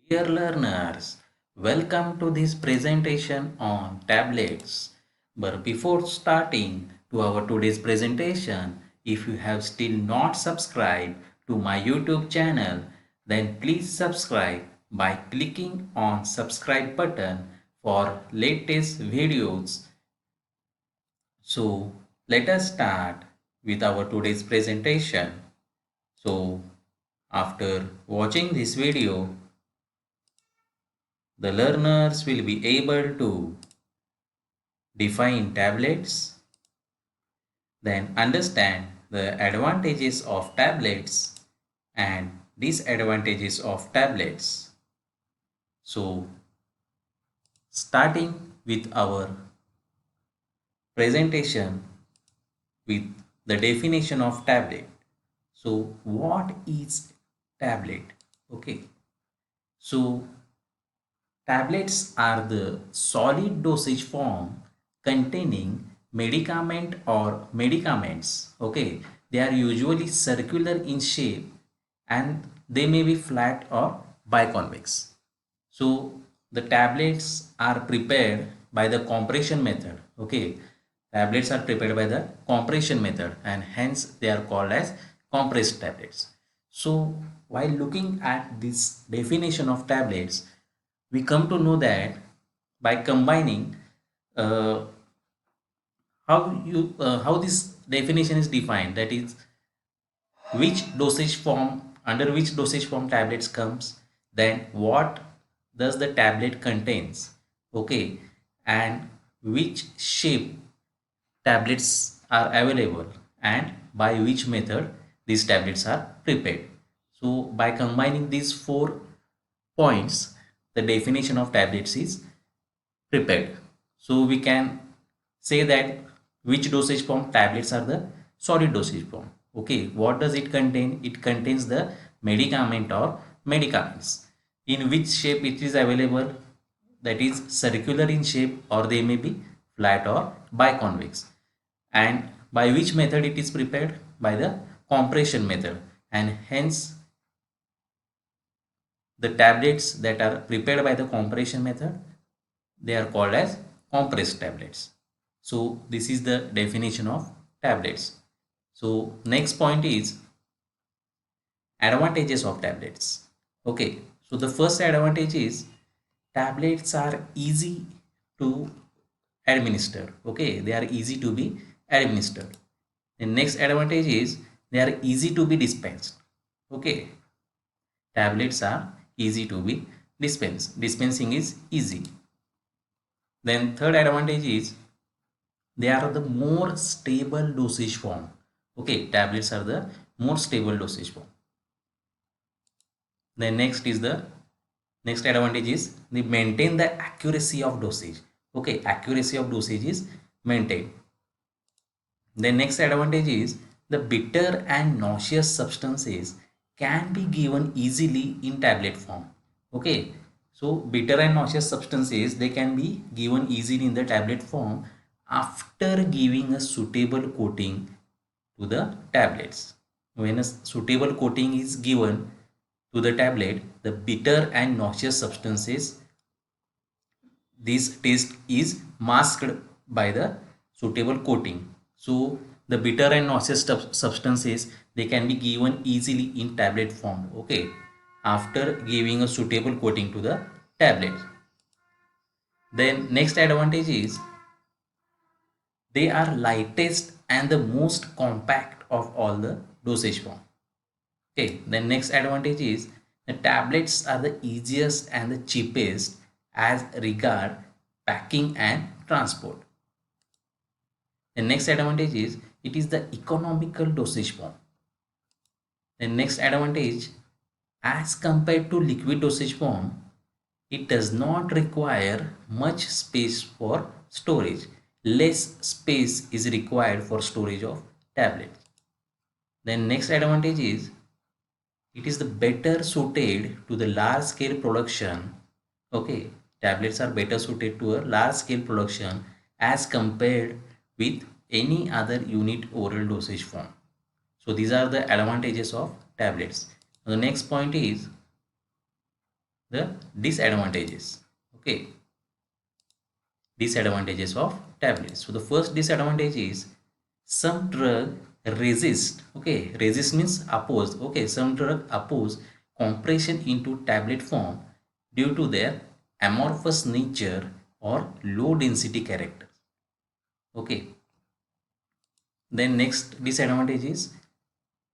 Dear learners, welcome to this presentation on tablets. But before starting to our today's presentation, if you have still not subscribed to my YouTube channel, then please subscribe by clicking on subscribe button for latest videos. So let us start with our today's presentation. So after watching this video, the learners will be able to define tablets, then understand the advantages of tablets and disadvantages of tablets. So, starting with our presentation with the definition of tablet. So, what is tablet? Okay, so tablets are the solid dosage form containing medicament or medicaments. Okay, they are usually circular in shape and they may be flat or biconvex. So the tablets are prepared by the compression method. Okay, tablets are prepared by the compression method and hence they are called as compressed tablets. So while looking at this definition of tablets, we come to know that by combining uh, how this definition is defined, that is which dosage form, under which dosage form tablets comes, then what does the tablet contains, okay, and which shape tablets are available and by which method these tablets are prepared. So by combining these 4 points, the definition of tablets is prepared. So we can say that which dosage form tablets are the solid dosage form. Okay, what does it contain? It contains the medicament or medicaments. In which shape it is available? That is circular in shape or they may be flat or biconvex. And by which method it is prepared? By the compression method. And hence the tablets that are prepared by the compression method, they are called as compressed tablets. So this is the definition of tablets. So next point is advantages of tablets. Okay, so the first advantage is tablets are easy to administer. Okay, they are easy to be administered. The next advantage is they are easy to be dispensed. Okay, tablets are easy to be dispensed. Dispensing is easy. Then third advantage is they are the more stable dosage form. Okay, tablets are the more stable dosage form. Then next advantage is they maintain the accuracy of dosage. Okay, accuracy of dosage is maintained. The next advantage is the bitter and nauseous substances can be given easily in tablet form. Okay, so bitter and nauseous substances, they can be given easily in the tablet form after giving a suitable coating to the tablets. When a suitable coating is given to the tablet, the bitter and nauseous substances, this taste is masked by the suitable coating. So the bitter and nauseous substances, they can be given easily in tablet form. Okay, after giving a suitable coating to the tablet. Then next advantage is they are lightest and the most compact of all the dosage form. Okay, the next advantage is the tablets are the easiest and the cheapest as regard packing and transport. The next advantage is it is the economical dosage form. The next advantage, as compared to liquid dosage form, it does not require much space for storage. Less space is required for storage of tablets. Then next advantage is it is the better suited to the large scale production. Okay, tablets are better suited to a large scale production as compared with any other unit oral dosage form. So these are the advantages of tablets. The next point is the disadvantages. Okay, disadvantages of tablets. So the first disadvantage is some drug resist. Okay, resist means oppose. Okay, some drug oppose compression into tablet form due to their amorphous nature or low density character. Okay, then next disadvantage is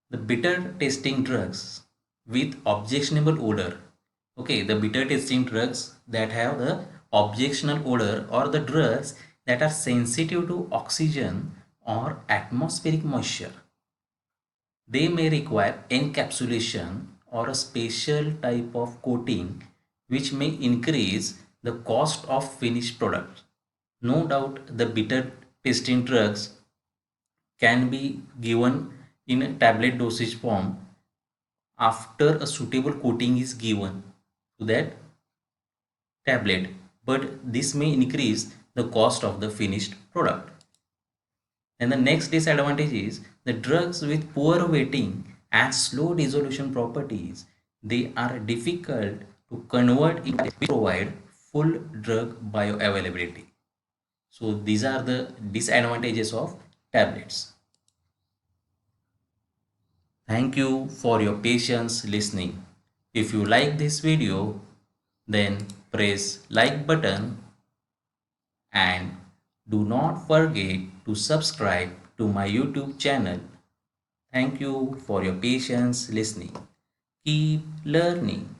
the bitter tasting drugs with objectionable odor. Okay, the bitter tasting drugs that have the objectionable odor, or the drugs that are sensitive to oxygen or atmospheric moisture. They may require encapsulation or a special type of coating which may increase the cost of finished product. No doubt the bitter tasting drugs can be given in a tablet dosage form after a suitable coating is given to that tablet, but this may increase the cost of the finished product. And the next disadvantage is the drugs with poor weighting and slow dissolution properties. They are difficult to convert into provide full drug bioavailability. So these are the disadvantages of tablets. Thank you for your patience listening. If you like this video, then press like button and do not forget to subscribe to my YouTube channel. Thank you for your patience listening. Keep learning.